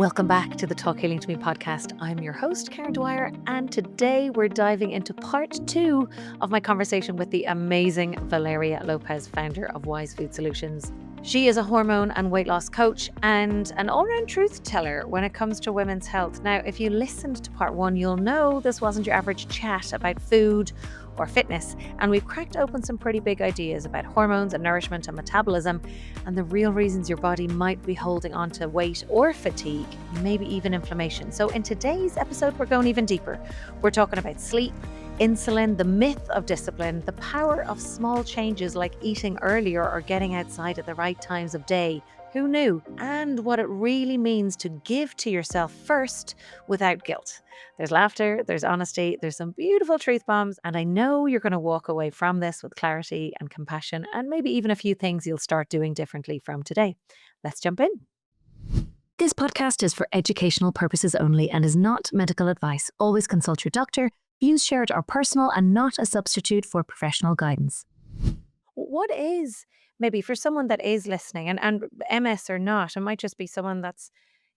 Welcome back to the Talk Healing to Me podcast. I'm your host, Karen Dwyer, and today we're diving into part 2 of my conversation with the amazing Valeria Lopez, founder of Wise Food Solutions. She is a hormone and weight loss coach and an all-round truth teller when it comes to women's health. Now, if you listened to part 1, you'll know this wasn't your average chat about food or fitness, and we've cracked open some pretty big ideas about hormones and nourishment and metabolism and the real reasons your body might be holding on to weight or fatigue, maybe even inflammation. So in today's episode, we're going even deeper. We're talking about sleep, insulin, the myth of discipline, the power of small changes like eating earlier or getting outside at the right times of day. Who knew? And what it really means to give to yourself first without guilt. There's laughter, there's honesty, there's some beautiful truth bombs, and I know you're going to walk away from this with clarity and compassion, and maybe even a few things you'll start doing differently from today. Let's jump in. This podcast is for educational purposes only and is not medical advice. Always consult your doctor. Views shared are personal and not a substitute for professional guidance. What is, maybe for someone that is listening, and MS or not, it might just be someone that's,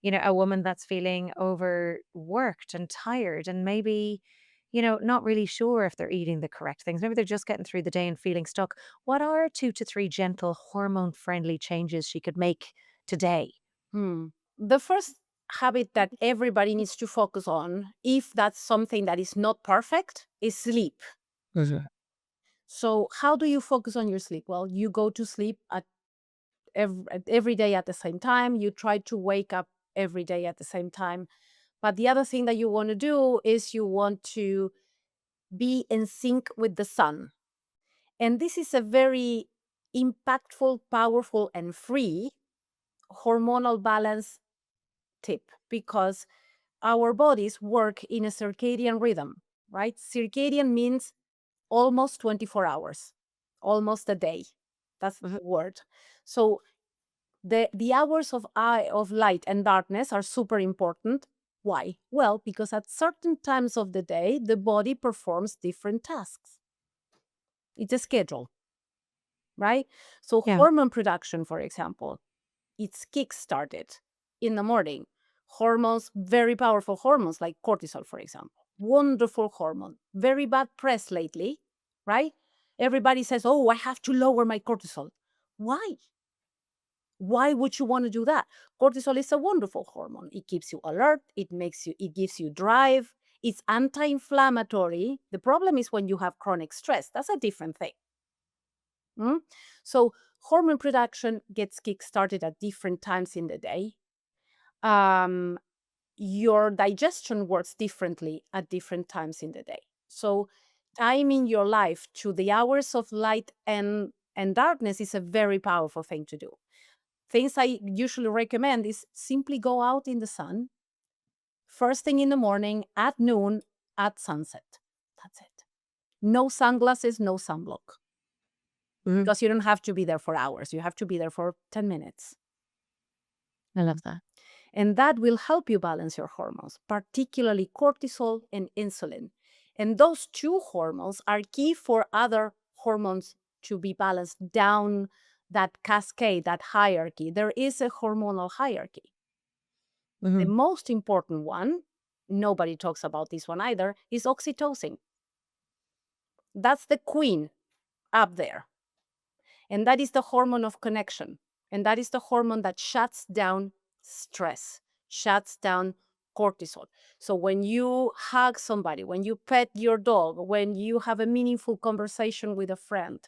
a woman that's feeling overworked and tired and maybe, not really sure if they're eating the correct things. Maybe they're just getting through the day and feeling stuck. What are 2 to 3 gentle hormone-friendly changes she could make today? The first habit that everybody needs to focus on, if that's something that is not perfect, is sleep. So how do you focus on your sleep? Well, you go to sleep at every day at the same time. You try to wake up every day at the same time. But the other thing that you want to do is you want to be in sync with the sun. And this is a very impactful, powerful, and free hormonal balance tip, because our bodies work in a circadian rhythm, right? Circadian means almost 24 hours, almost a day. That's the word. So the hours of light and darkness are super important. Why? Well, because at certain times of the day, the body performs different tasks. It's a schedule, right? So Yeah. hormone production, for example, it's kick-started in the morning. Hormones, very powerful hormones like cortisol, for example. Wonderful hormone. Very bad press lately, right? Everybody says, oh, I have to lower my cortisol. Why? Why would you want to do that? Cortisol is a wonderful hormone. It keeps you alert. It gives you drive. It's anti-inflammatory. The problem is when you have chronic stress. That's a different thing. So hormone production gets kick-started at different times in the day. Your digestion works differently at different times in the day. So timing your life to the hours of light and darkness is a very powerful thing to do. Things I usually recommend is simply go out in the sun, first thing in the morning, at noon, at sunset. That's it. No sunglasses, no sunblock. Because you don't have to be there for hours. You have to be there for 10 minutes. I love that. And that will help you balance your hormones, particularly cortisol and insulin. And those 2 hormones are key for other hormones to be balanced down that cascade, that hierarchy. There is a hormonal hierarchy. The most important one, nobody talks about this one either, is oxytocin. That's the queen up there. And that is the hormone of connection. And that is the hormone that shuts down stress, shuts down cortisol. So when you hug somebody, when you pet your dog, when you have a meaningful conversation with a friend,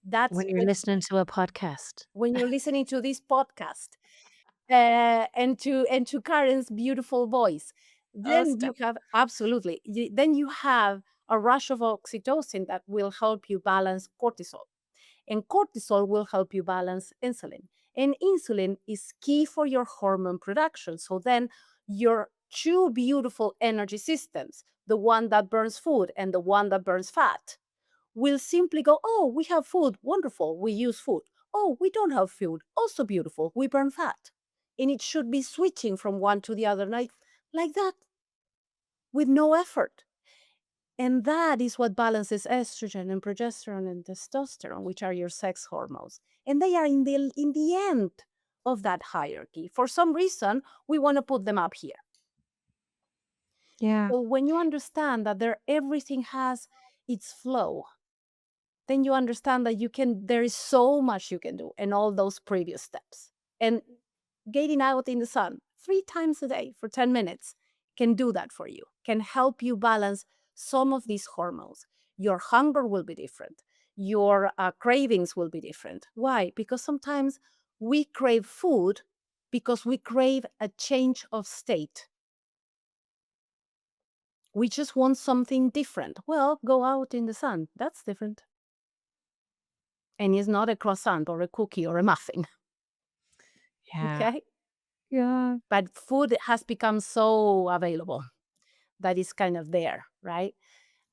that's When you're listening to a podcast. when you're listening to this podcast, and to Karen's beautiful voice, then you have then you have a rush of oxytocin that will help you balance cortisol. And cortisol will help you balance insulin. And insulin is key for your hormone production. So then your 2 beautiful energy systems, the one that burns food and the one that burns fat, will simply go, oh, we have food, wonderful, we use food. Oh, we don't have food, also beautiful, we burn fat. And it should be switching from one to the other like that, with no effort. And that is what balances estrogen and progesterone and testosterone, which are your sex hormones. And they are in the end of that hierarchy. For some reason, we want to put them up here. Yeah. So when you understand that everything has its flow, then you understand that there is so much you can do in all those previous steps. And getting out in the sun 3 times a day for 10 minutes can do that for you, can help you balance some of these hormones. Your hunger will be different. Your cravings will be different. Why? Because sometimes we crave food because we crave a change of state. We just want something different. Well, go out in the sun. That's different. And it's not a croissant or a cookie or a muffin. Yeah. Okay. Yeah. But food has become so available that is kind of there, right?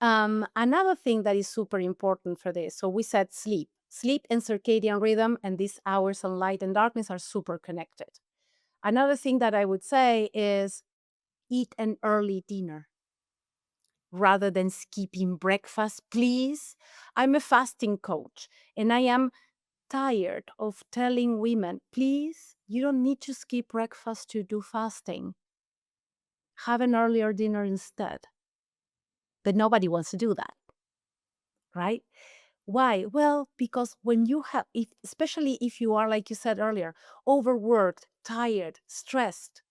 Another thing that is super important for this. So we said sleep. Sleep and circadian rhythm and these hours of light and darkness are super connected. Another thing that I would say is eat an early dinner rather than skipping breakfast, please. I'm a fasting coach and I am tired of telling women, please, you don't need to skip breakfast to do fasting. Have an earlier dinner instead. But nobody wants to do that, right? Why? Well, because when you have, especially if you are, like you said earlier, overworked, tired, stressed,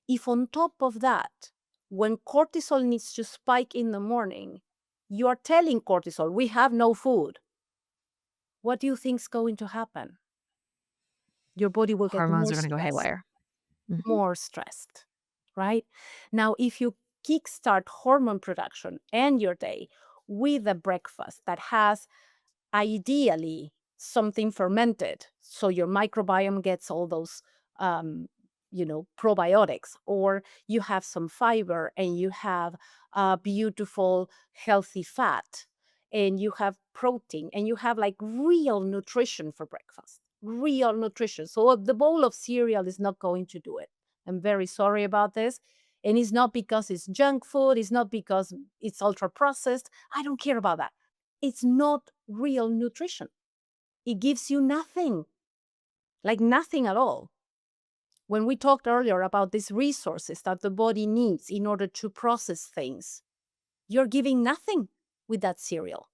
if on top of that, when cortisol needs to spike in the morning, you are telling cortisol, we have no food, what do you think is going to happen? Your body will get Hormones more are going to go stressed, haywire. Hmm. more stressed, right? Now, if you kickstart hormone production and your day with a breakfast that has ideally something fermented, so your microbiome gets all those um, probiotics, or you have some fiber and you have a beautiful healthy fat and you have protein and you have like real nutrition for breakfast, real nutrition. So the bowl of cereal is not going to do it. I'm very sorry about this. And it's not because it's junk food, it's not because it's ultra processed. I don't care about that. It's not real nutrition. It gives you nothing, like nothing at all. When we talked earlier about these resources that the body needs in order to process things, you're giving nothing with that cereal.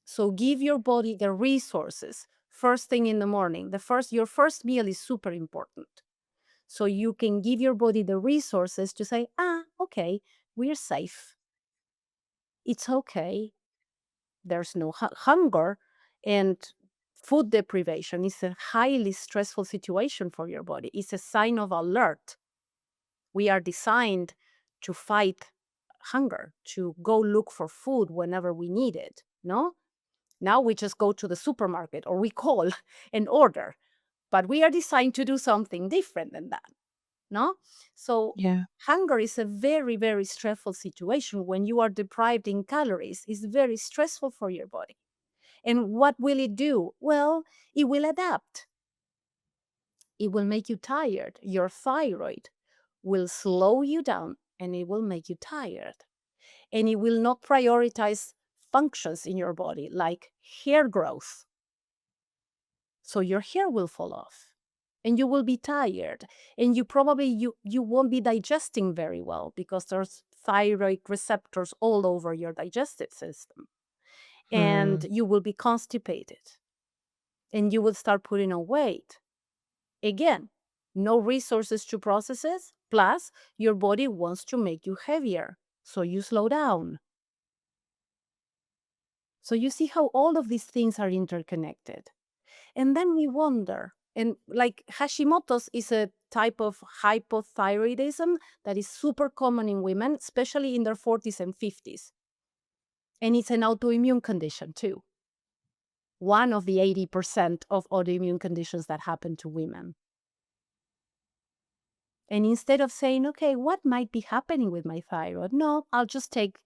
So give your body the resources first thing in the morning. Your first meal is super important. So you can give your body the resources to say, okay, we're safe. It's okay. There's no hunger, and food deprivation is a highly stressful situation for your body. It's a sign of alert. We are designed to fight hunger, to go look for food whenever we need it. No, now we just go to the supermarket or we call and order, but we are designed to do something different than that. No, so Yeah. hunger is a very, very stressful situation. When you are deprived in calories, it's very stressful for your body. And what will it do? Well, it will adapt. It will make you tired. Your thyroid will slow you down and it will make you tired. And it will not prioritize functions in your body like hair growth. So your hair will fall off and you will be tired and you won't be digesting very well because there's thyroid receptors all over your digestive system, and Hmm. you will be constipated and you will start putting on weight. Again, no resources to process it, plus your body wants to make you heavier, so you slow down. So you see how all of these things are interconnected. And then we wonder, and like Hashimoto's is a type of hypothyroidism that is super common in women, especially in their 40s and 50s. And it's an autoimmune condition too. One of the 80% of autoimmune conditions that happen to women. And instead of saying, okay, what might be happening with my thyroid? No, I'll just take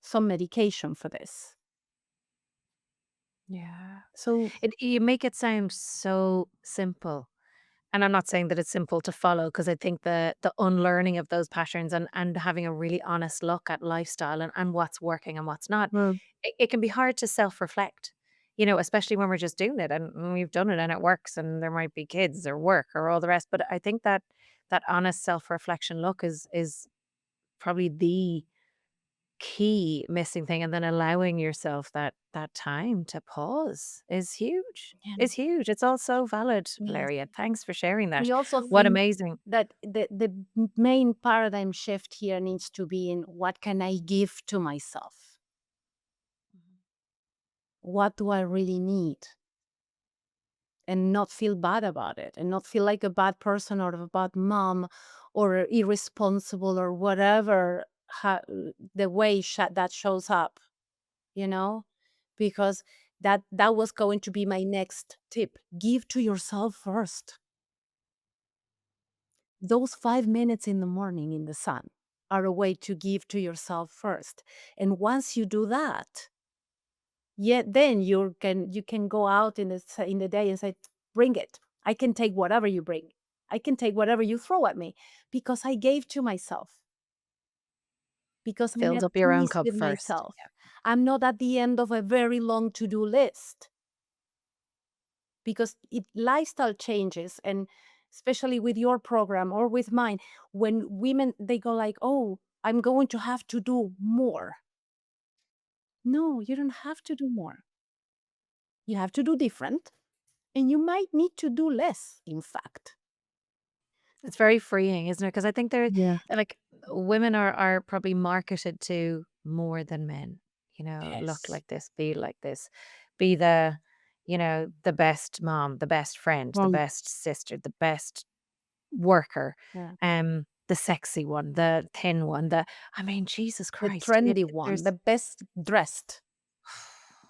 some medication for this. Yeah. So, You make it sound so simple. And I'm not saying that it's simple to follow because I think the unlearning of those patterns and having a really honest look at lifestyle and what's working and what's not, mm, it can be hard to self-reflect. especially when we're just doing it and we've done it and it works and there might be kids or work or all the rest. But I think that that honest self-reflection look is probably the key missing thing, and then allowing yourself that time to pause is huge. Yeah. Is huge. It's all so valid, Yes. Valeria. Thanks for sharing that. We also What think amazing. that the main paradigm shift here needs to be in what can I give to myself? What do I really need? And not feel bad about it, and not feel like a bad person or a bad mom or irresponsible or whatever the way that shows up, you know? Because that was going to be my next tip. Give to yourself first. Those 5 minutes in the morning in the sun are a way to give to yourself first. And once you do that, then you can go out in the day and say, bring it. I can take whatever you bring. I can take whatever you throw at me because I gave to myself, because I'm Filled at up your own peace cup with first. myself. I'm not at the end of a very long to-do list, because lifestyle changes, and especially with your program or with mine, when women, they go like, oh, I'm going to have to do more. No, you don't have to do more. You have to do different, and you might need to do less, in fact. It's very freeing, isn't it? Because I think they're Yeah. like women are probably marketed to more than men. Look Yes. like this, be like this, be the best mom, the best friend, the Wrong. best sister, the best worker, Yeah. the sexy one, the thin one, I mean, Jesus The Christ, trendy one, there's the best dressed,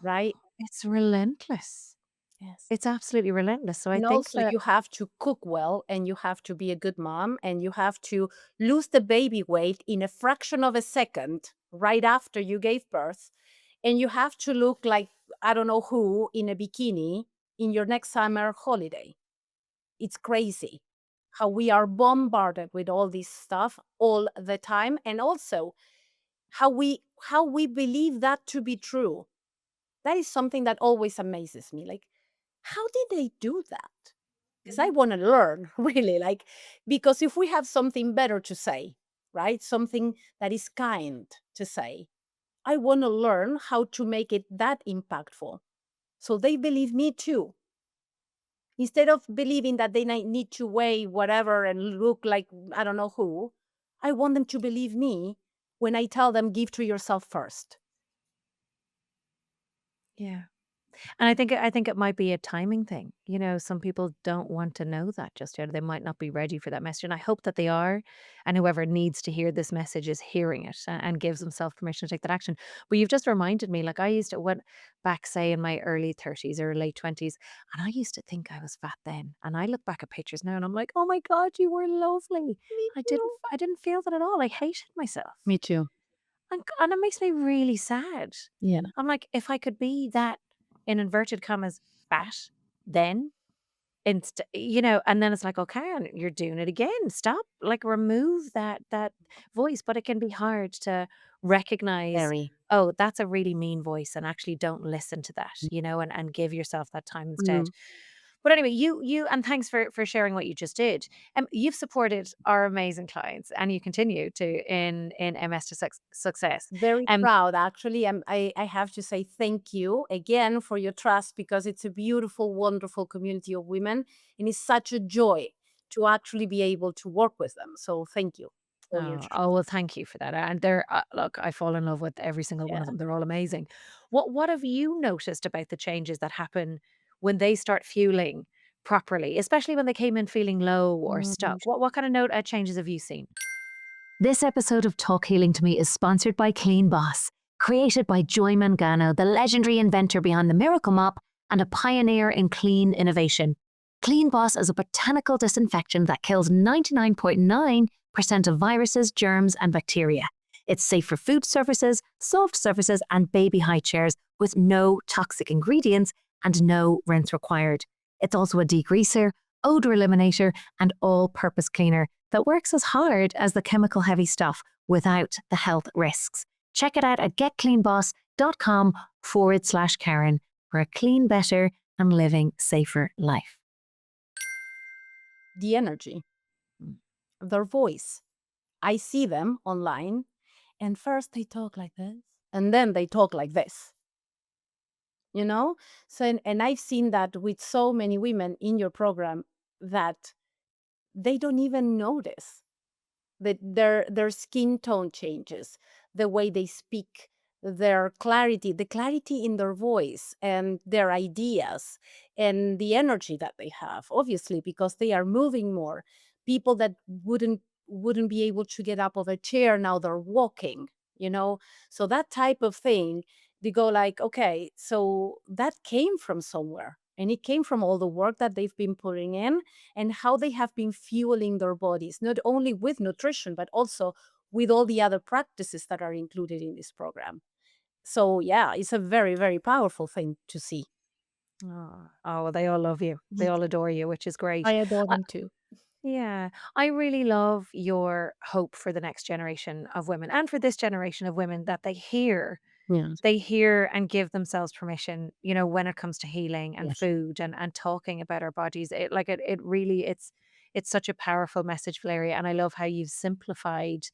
right? it's relentless. Yes. It's absolutely relentless. So I And think also, that you have to cook well, and you have to be a good mom, and you have to lose the baby weight in a fraction of a second right after you gave birth. And you have to look like I don't know who in a bikini in your next summer holiday. It's crazy how we are bombarded with all this stuff all the time, and also how we believe that to be true. That is something that always amazes me. Like, how did they do that? Because I want to learn, really. Like, because if we have something better to say, right? Something that is kind to say, I want to learn how to make it that impactful. So they believe me too. Instead of believing that they need to weigh whatever and look like I don't know who, I want them to believe me when I tell them, give to yourself first. yeah. And I think it might be a timing thing. Some people don't want to know that just yet. They might not be ready for that message. And I hope that they are. And whoever needs to hear this message is hearing it and gives themselves permission to take that action. But you've just reminded me, like I used to went back, say, in my early 30s or late 20s, and I used to think I was fat then. And I look back at pictures now and I'm like, oh my God, you were lovely. Me I didn't too. I didn't feel that at all. I hated myself. Me too. And it makes me really sad. Yeah. I'm like, if I could be that, in inverted commas, fat, then and then it's like, okay, and you're doing it again. Stop. Like, remove that voice. But it can be hard to recognize, Very. oh, that's a really mean voice, and actually don't listen to that, and give yourself that time instead. Mm. But anyway, you and thanks for sharing what you just did. You've supported our amazing clients, and you continue to in MS to success. Very Um, proud, actually. I have to say thank you again for your trust, because it's a beautiful, wonderful community of women. And it's such a joy to actually be able to work with them. So thank you for your Oh, trust. oh, well, thank you for that. And look, I fall in love with every single one of Yeah. them. They're all amazing. What have you noticed about the changes that happen when they start fueling properly, especially when they came in feeling low or Mm. stuck? What kind of changes have you seen? This episode of Talk Healing to Me is sponsored by Clean Boss, created by Joy Mangano, the legendary inventor behind the Miracle Mop and a pioneer in clean innovation. Clean Boss is a botanical disinfectant that kills 99.9% of viruses, germs, and bacteria. It's safe for food surfaces, soft surfaces, and baby high chairs with no toxic ingredients and no rinse required. It's also a degreaser, odor eliminator, and all-purpose cleaner that works as hard as the chemical heavy stuff without the health risks. Check it out at getcleanboss.com/Karen for a clean, better, and living safer life? The energy, Mm. their voice. I see them online, and first they talk like this, and then they talk like this. You know, so and I've seen that with so many women in your program that they don't even notice that their skin tone changes, the way they speak, their clarity, the clarity in their voice and their ideas and the energy that they have, obviously because they are moving more. People that wouldn't be able to get up of a chair, now they're walking, you know. So that type of thing, they go like, okay, so that came from somewhere, and it came from all the work that they've been putting in and how they have been fueling their bodies, not only with nutrition, but also with all the other practices that are included in this program. So, yeah, it's a very, very powerful thing to see. Well, they all love you. They all adore you, which is I great. adore them too. Yeah, I really love your hope for the next generation of women and for this generation of women that Yes. they hear and give themselves permission, when it comes to healing and Yes. food and talking about our bodies. It really it's such a powerful message, Valeria. And I love how you've simplified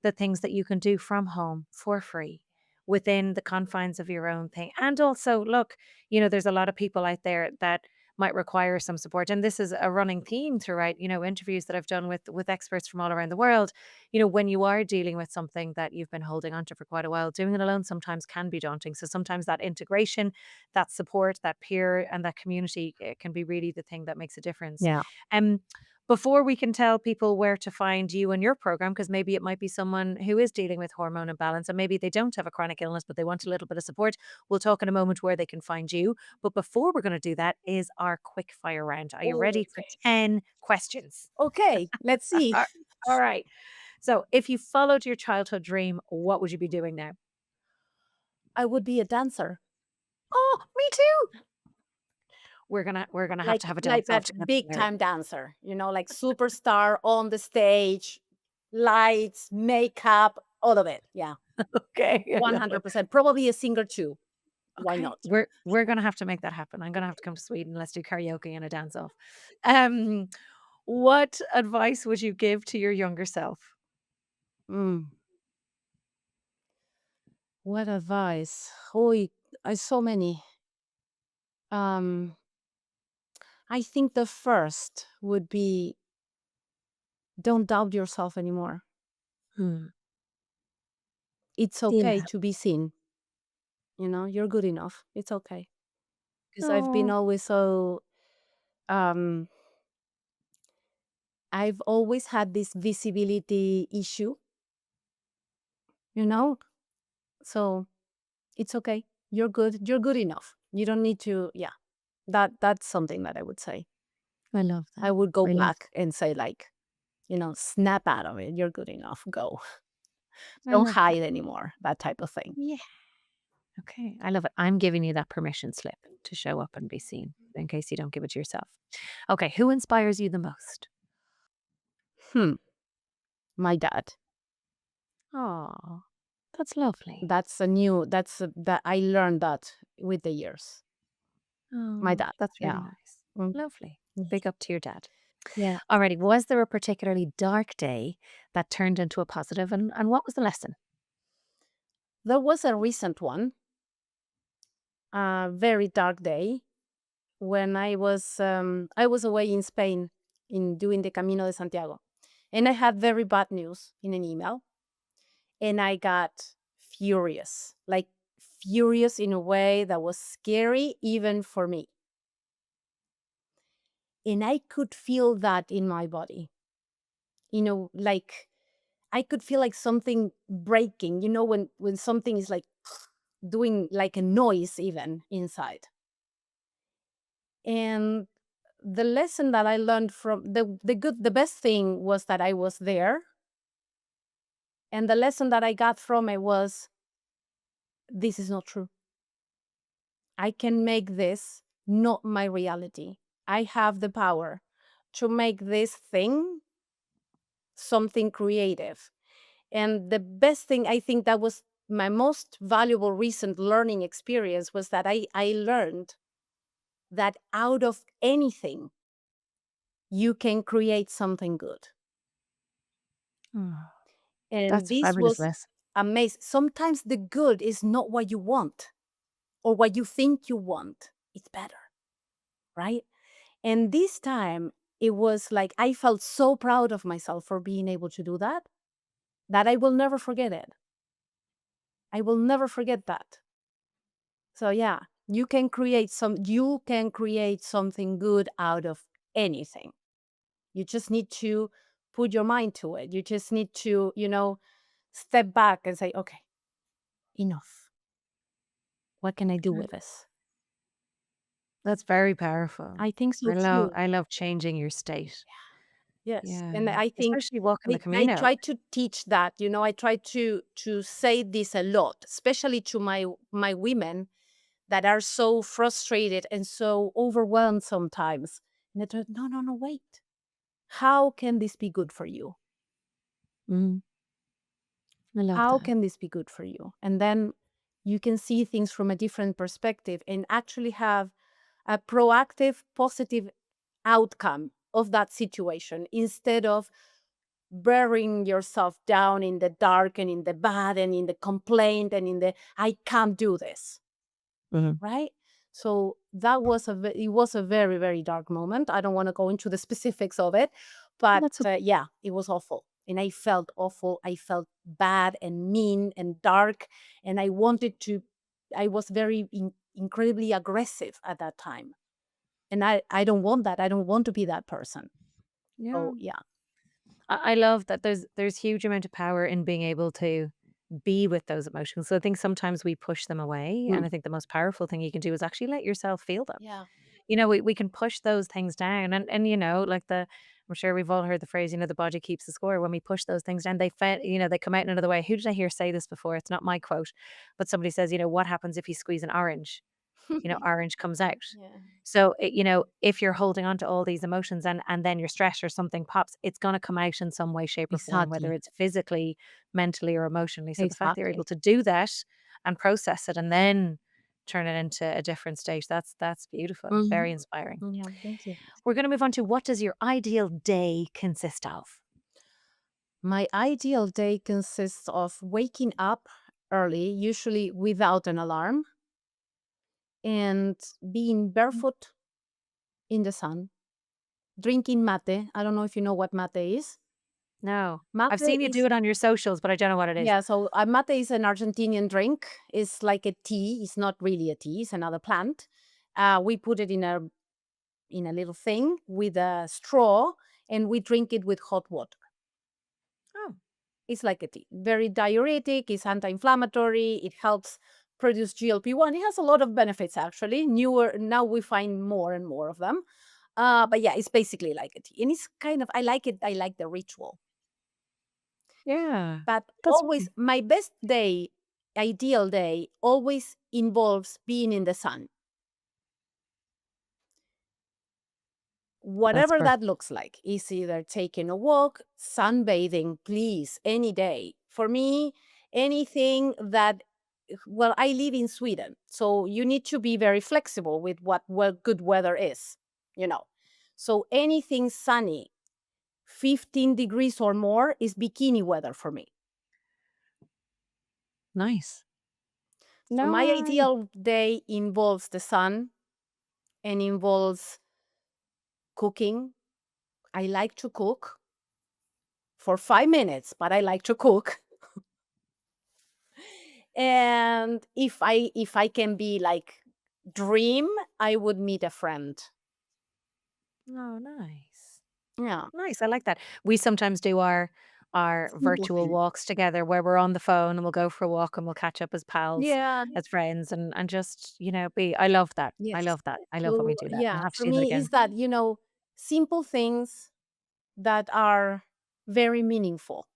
the things that you can do from home for free within the confines of your own thing. And also, look, there's a lot of people out there that might require some support. And this is a running theme throughout, interviews that I've done with experts from all around the world. When you are dealing with something that you've been holding onto for quite a while, doing it alone sometimes can be daunting. So sometimes that integration, that support, that peer and that community can be really the thing that makes a difference. Yeah. Um, before we can tell people where to find you and your program, because maybe it might be someone who is dealing with hormone imbalance and maybe they don't have a chronic illness, but they want a little bit of support, we'll talk in a moment where they can find you. But before we're going to do that is our quick fire round. Are you ready for Okay. 10 questions? Okay. Let's see. All all right. So, if you followed your childhood dream, what would you be doing now? I would be a dancer, Oh, me too. We're gonna have like to have a like dance off that together, big Mary. time dancer, like superstar on the stage, lights, makeup, all of it. Yeah. Okay, I love it. 100%. Probably a singer too. Why Okay, not? we're gonna have to make that happen. I'm gonna have to come to Sweden. Let's do karaoke and a dance off. Um, what advice would you give to your younger self? Mm. What advice? Oh, I so many. Um, I think the first would be don't doubt yourself anymore. Hmm. It's okay Yeah. to be seen. You're good enough. It's okay. Because I've been Oh, always so, um, I've always had this visibility issue, you know? So it's okay. You're good. You're good enough. You don't need to, yeah. That's something that I would say. I love I that. would go I love back and say like, snap out of it. You're good enough. Go. I Don't love that. hide anymore. That type of thing. Yeah. Okay, I love it. I'm giving you that permission slip to show up and be seen in case you don't give it to yourself. Okay, who inspires you the most? Hmm. My dad. Oh, that's lovely. That I learned that with the years. My Oh, dad. that's really Yeah. nice. Mm. Lovely. Big up to your dad. Yeah. Alrighty, was there a particularly dark day that turned into a positive and what was the lesson? There was a recent one, a very dark day when I was away in Spain in doing the Camino de Santiago. And I had very bad news in an email, and I got furious. Like furious in a way that was scary even for me. And I could feel that in my body. Like I could feel like something breaking, when something is like doing like a noise even inside. And the lesson that I learned from the best thing was that I was there. And the lesson that I got from it was this is not true. I can make this not my reality. I have the power to make this thing something creative. And the best thing, I think that was my most valuable recent learning experience was that I learned that out of anything, you can create something good. Oh, And that's a this fabulous was lesson. amazing. Sometimes the good is not what you want or what you think you want. It's better, right? And this time, it was like I felt so proud of myself for being able to do that, that I will never forget it. I will never forget that. So yeah, you can create something good out of anything. You just need to put your mind to it. You just need to, step back and say, okay, enough. What can I do Mm. with this? That's very powerful. I think so too. I love changing your state. Yes. Yeah, And I think especially walking the I Camino. try to teach that, I try to say this a lot, especially to my women that are so frustrated and so overwhelmed sometimes. And I thought, no, no, no, wait. How can this be good for you? Mm, I love How that. can this be good for you? And then you can see things from a different perspective and actually have a proactive, positive outcome of that situation instead of burying yourself down in the dark and in the bad and in the complaint and in the I can't do this, Mhm. right? So that was it was a very, very dark moment. I don't want to go into the specifics of it, but That's okay. yeah, it was awful. And I felt awful. I felt bad and mean and dark. And I was very incredibly aggressive at that time. And I don't want that. I don't want to be that person. Yeah. So yeah. I love that there's huge amount of power in being able to be with those emotions. So I think sometimes we push them away, and Mm. I think the most powerful thing you can do is actually let yourself feel them. Yeah. We can push those things down, and like I'm sure we've all heard the phrase, the body keeps the score. When we push those things down, they come out in another way. Who did I hear say this before? It's not my quote, but somebody says, what happens if you squeeze an orange? Orange comes out. Yeah. So, if you're holding on to all these emotions and then you're stressed or something pops, it's going to come out in some way, shape, or form, whether Exactly. it's physically, mentally, or emotionally. So the fact that you're able Exactly. to do that and process it and then turn it into a different state, that's beautiful. Very Mhm. inspiring. Yeah, thank you. We're going to move on to, what does your ideal day consist of? My ideal day consists of waking up early, usually without an alarm, and being Mm. barefoot in the sun, drinking mate. I don't know if you know what mate is. No. I've Mate seen you do is, it on your socials, but I don't know what it is. yeah, so mate is an Argentinian drink. It's like a tea. It's not really a tea, it's another plant. We put it in a little thing with a straw and we drink it with hot water. Oh, It's like a tea. Very diuretic, it's anti-inflammatory, it helps produce GLP-1. It has a lot of benefits actually. Newer now we find more and more of them. But yeah, it's basically like a tea. And it's kind of I like it, I like the ritual. yeah. But That's always my best day, ideal day, always involves being in the sun. that's Whatever that perfect. looks like is either taking a walk, sunbathing, please, any day. For me, anything that, well, I live in Sweden, so you need to be very flexible with what good weather is, you know. So anything sunny, 15 degrees or more is bikini weather for me. Nice. So my Nice. ideal day involves the sun and involves cooking. I like to cook for 5 minutes, but I like to cook. And if I can be like dream, I would meet a friend. Oh, nice. Yeah, Nice, I like that. We sometimes do our simple virtual thing. walks together where we're on the phone and we'll go for a walk and we'll catch up as pals, Yeah, as friends and just, be I love that. I yes. love that. I love when we So do that. I'll yeah, have to for do that me again. is that simple things that are very meaningful.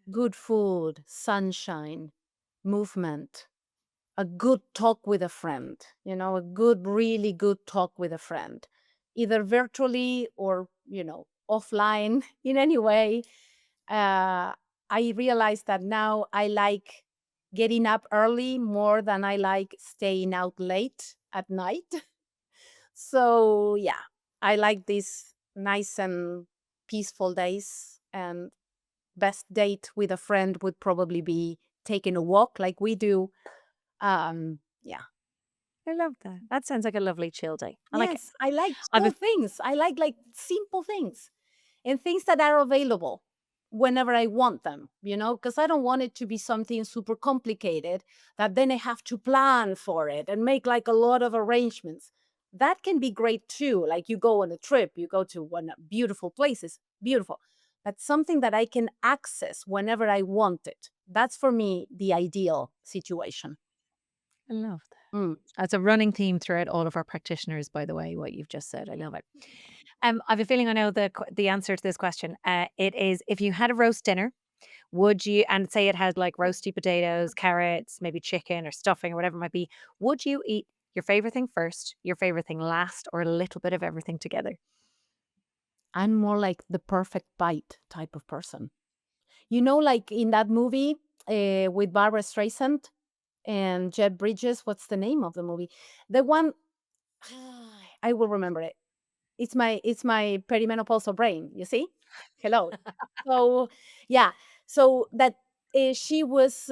Good food, sunshine, movement, a good talk with a friend. A good, really good talk with a friend, either virtually or offline in any way. uh, I realize that now I like getting up early more than I like staying out late at night. So yeah, I like these nice and peaceful days. And best date with a friend would probably be taking a walk like we do. Yeah. I love that. That sounds like a lovely chill day. I like it. Yes, I like I've chill things. I like simple things and things that are available whenever I want them, because I don't want it to be something super complicated that then I have to plan for it and make like a lot of arrangements. That can be great too. Like you go on a trip, you go to one beautiful places, beautiful. But something that I can access whenever I want it. That's for me the ideal situation. I love that. Mm. That's a running theme throughout all of our practitioners, by the way, what you've just said. I love it. I have a feeling I know the answer to this question. It is if you had a roast dinner, would you and say it had like roasty potatoes, carrots, maybe chicken or stuffing or whatever it might be, would you eat your favorite thing first, your favorite thing last, or a little bit of everything together? I'm more like the perfect bite type of person. Like in that movie with Barbara Streisand and Jeff Bridges, what's the name of the movie? The one I will remember it. It's my perimenopausal brain. You see? Hello. So yeah, so that she was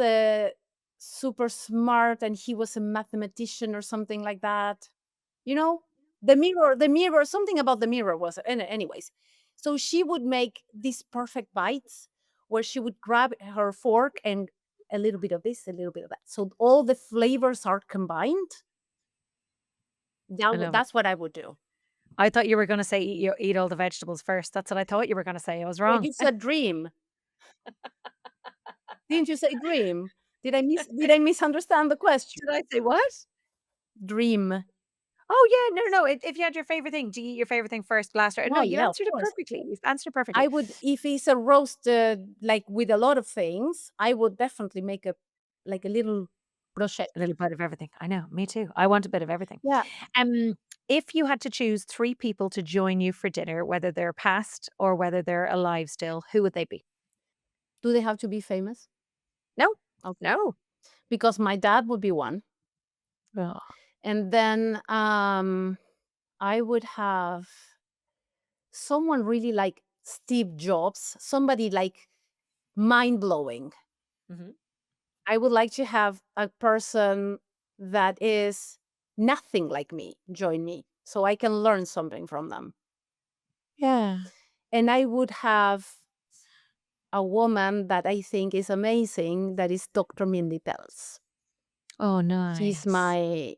super smart, and he was a mathematician or something like that. You know, the mirror, something about the mirror was, anyways. So she would make these perfect bites where she would grab her fork and a little bit of this, a little bit of that. So all the flavors are combined. I love it. That's what I would do. I thought you were going to say eat all the vegetables first. That's what I thought you were going to say. I was Well, wrong. you said dream. Didn't you say dream? Did I misunderstand the question? Did I say what? Dream. Oh yeah, no, no. If you had your favorite thing, do you eat your favorite thing first, last, or no? Oh You yeah, of answered it course. perfectly. You've answered it perfectly. I would, if it's a roast, like with a lot of things, I would definitely make a little brochette. A little bit of everything. I know, me too. I want a bit of everything. Yeah. Um, if you had to choose 3 people to join you for dinner, whether they're past or whether they're alive still, who would they be? Do they have to be famous? No, Okay. no. Because my dad would be one. Oh, And then I would have someone really like Steve Jobs, somebody like mind blowing. mhm. I would like to have a person that is nothing like me join me so I can learn something from them. Yeah. And I would have a woman that I think is amazing that is Dr. Mindy Pels. Oh, She's nice. my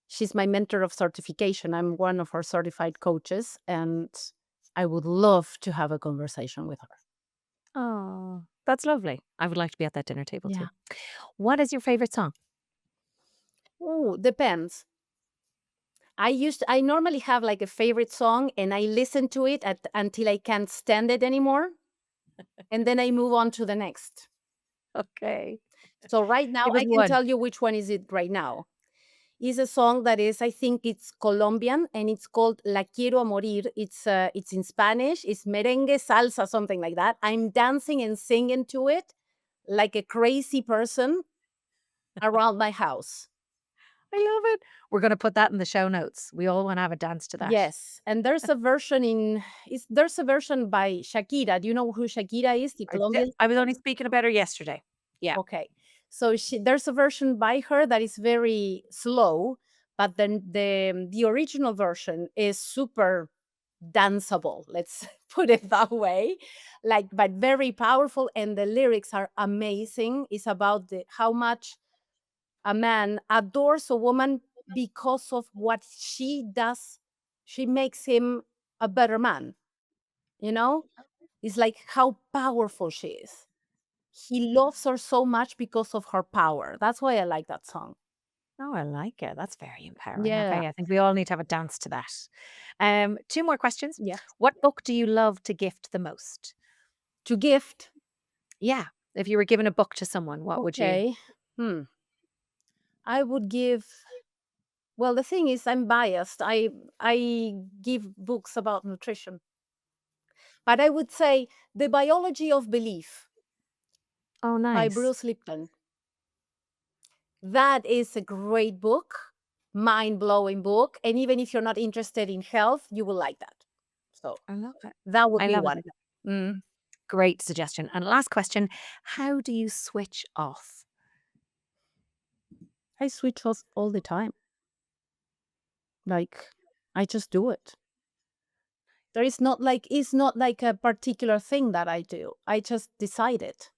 she's my mentor of certification. I'm one of her certified coaches, and I would love to have a conversation with her. Oh, that's lovely. I would like to be at that dinner table too. Yeah. What is your favorite song? Oh, depends. I normally have like a favorite song and I listen to it until I can't stand it anymore, and then I move on to the next. Okay. So right now Give us I can one. tell you which one is it right now. Is a song that is, I think it's Colombian, and it's called La Quiero a Morir. It's in Spanish. It's merengue, salsa, something like that. I'm dancing and singing to it like a crazy person around my house. I love it. We're gonna put that in the show notes. We all wanna have a dance to that. Yes, and there's a version by Shakira. Do you know who Shakira is? The Colombian. I was only speaking about her yesterday. Yeah. Okay. So there's a version by her that is very slow, but then the original version is super danceable. Let's put it that way. Like, but very powerful, and the lyrics are amazing. It's about how much a man adores a woman because of what she does. She makes him a better man, you know? It's like how powerful she is. He loves her so much because of her power. That's why I like that song. Oh, I like it. That's very empowering. Yeah. Okay, I think we all need to have a dance to that. 2 more questions. Yes. What book do you love to gift the most? To gift. Yeah. If you were giving a book to someone, what would you Okay. Hmm. I would give, well, the thing is I'm biased. I give books about nutrition. But I would say The Biology of Belief Oh, by nice. Bruce Lipton. That is a great book, mind-blowing book. And even if you're not interested in health, you will like that. So I love it. that would I be love one. it. Mm. Great suggestion. And last question, how do you switch off? I switch off all the time. Like, I just do it. It's not like a particular thing that I do. I just decide it.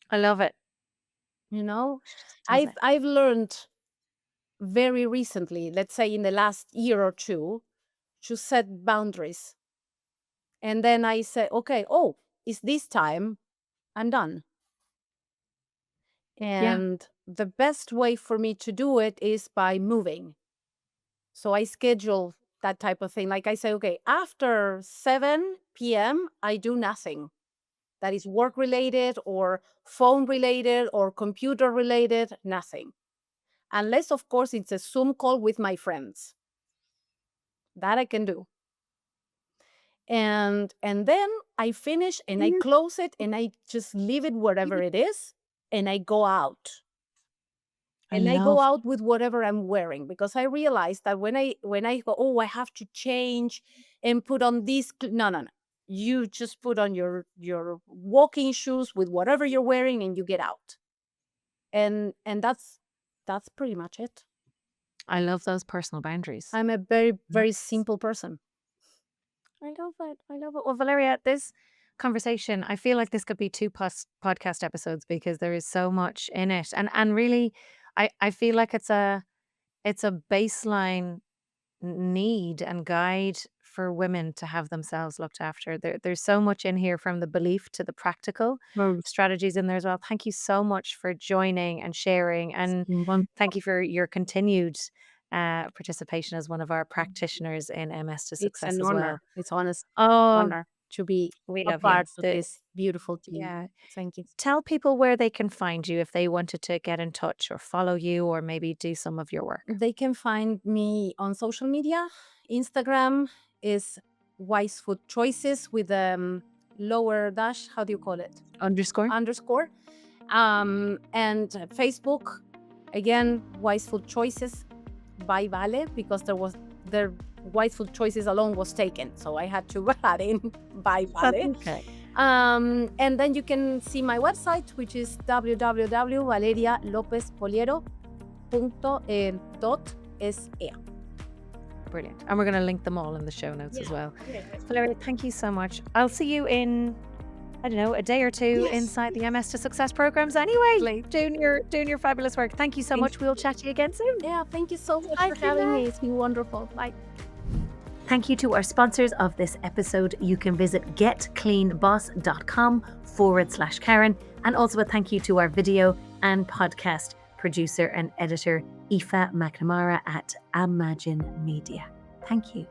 I love it. You know, She just does it. I've learned very recently, let's say in the last year or two, to set boundaries. And then I say, okay, oh, it's this time, I'm done. Yeah. And the best way for me to do it is by moving. So I schedule that type of thing. Like I say, okay, after 7 p.m., I do nothing that is work related or phone related or computer related, nothing. Unless, of course, it's a Zoom call with my friends. That I can do. And then I finish and I close it and I just leave it wherever it is and I go out. I And I go love out with whatever I'm wearing because I realize that when I go, oh, I have to change and put on this. No, no, no. You just put on your walking shoes with whatever you're wearing and you get out. And that's pretty much it. I love those personal boundaries. I'm a very, very Nice. simple person. I love it. I love it. Well, Valeria, this conversation, I feel like this could be two podcast episodes because there is so much in it. And really, I feel like it's a baseline need and guide for women to have themselves looked after. There's so much in here from the belief to the practical strategies in there as well. Thank you so much for joining and sharing, and thank you for your continued participation as one of our practitioners in MS to It's Success an as well. honor. It's honest Oh, honor to be we a love you. part of this beautiful team. Yeah. Thank you. Tell people where they can find you if they wanted to get in touch or follow you or maybe do some of your work. They can find me on social media. Instagram is Wise Food Choices with lower dash. How do you call it? Underscore. Underscore. And Facebook, again, Wise Food Choices by Vale because their Wise Food Choices alone was taken, so I had to add in by Vale. Okay. And then you can see my website, which is www.valerialopezpoliero.se. Brilliant. And we're going to link them all in the show notes as well. Yeah. Valeria, thank you so much. I'll see you in, I don't know, a day or two Yes. inside the MS to Success programs anyway, doing your fabulous work. Thank you so much. We'll chat to you again soon. Yeah, thank you so much Bye for for having now. me. It's been wonderful. Bye. Thank you to our sponsors of this episode. You can visit getcleanboss.com/Karen. And also a thank you to our video and podcast producer and editor, Aoife McNamara at Imagine Media. Thank you.